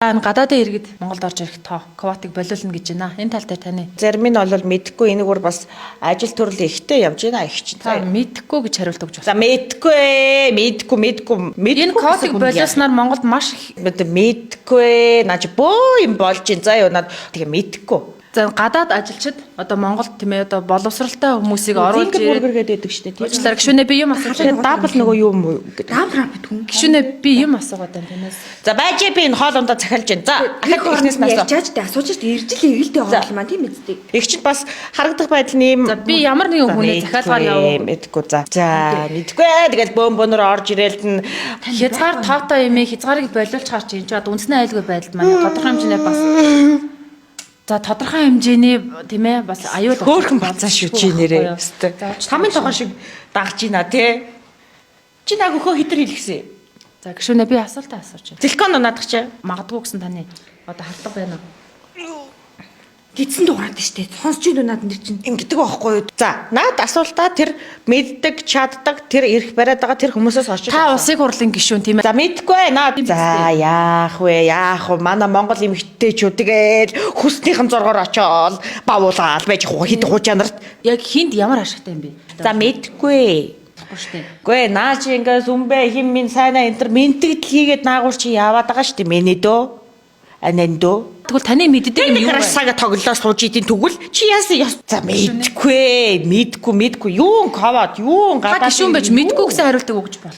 Гадаадын иргэд Монголд орж ирэх тоо квотыг болиулна гэж байна. Энэ тал дээр таны Зарим нь бол мэдэхгүй энийг бас ажил төрөл ихтэй явж байна их чинь. та мэдэхгүй гэж хариулт өгч За байна. мэдгүй. Энэ квотыг болиулснаар Монголд маш их Мэдгүй наач бөө юм болж ин заа юу над тэгээ мэдгүй. за гадаад ажилчид одоо Монголд тийм ээ одоо боловсралтай хүмүүсийг оруулж ирээд бүргээд байдаг шүү дээ. уучлаарай гişүнээ би юм асууж байна. Дабл нөгөө юу юм гэдэг. Даамраа битгүн. Гişүнээ би юм асуугаад байна танаас. За байж би энэ хоолундаа захиалж байна. За ахад ихнээс нас. Ярьж тэ асууж штэ ирж л эргэлдээ хоол маань тийм эцдэг. Их ч бас харагдах байдал нэм. За би ямар нэгэн хүнээ захиалгаар явуу. Мэдгүй за. За мэдгүй. Тэгэл бөөнөр орж ирээл нь Хязгаар тоотой юм хязгаарыг болиулж чаар чи энэ ч одоо үндэсний аюулгүй байдалд манай тодорхой хэмжээний бас за тодорхой хэмжээний тийм ээ бас аюул хөөхөн бацаа шүү чи нэрээ. Хамын тогоо шиг дагж ийна тий. Чи яг өхөө хитэр хэлгсэн. за гişүнээ би асуултаа асууж байна. Телефон унаадах чи. Магадгүй гэсэн таны одоо харлага байна уу? Гидсэн дуурайд штэ. Сонсч ийн наад нэр чинь. Ингэдэг байхгүй юу? За, наад асуултаа тэр мэддэг, чаддаг, тэр ирэх бариад байгаа тэр хүмүүсээс очиж. Та улсын хурлын гишүүн тийм ээ. За мэдгүй наад. За яах вэ? Манай Монгол эмэгтэйчүүд тэгэл хүснийхэн зургаар очоод бавуулаад байж хэд хуучаанарт. Яг хинд ямар ашигтай юм бэ? За мэдгүй. штэ. Гүй наа чи ингээ сүмбэ хим минь сайнаа энэ төр мэддэг хийгээд наагур чи яваад байгаа штэ миний дөө. Анандо. Тэгвэл таны мэддэг юм юу вэ? Красага тоглоо сууж идин тэгвэл чи яасан за мэдгүй юу ковод юу гадаад Гишүүн байж мэдгүй гэсэн хариултыг өгч бол.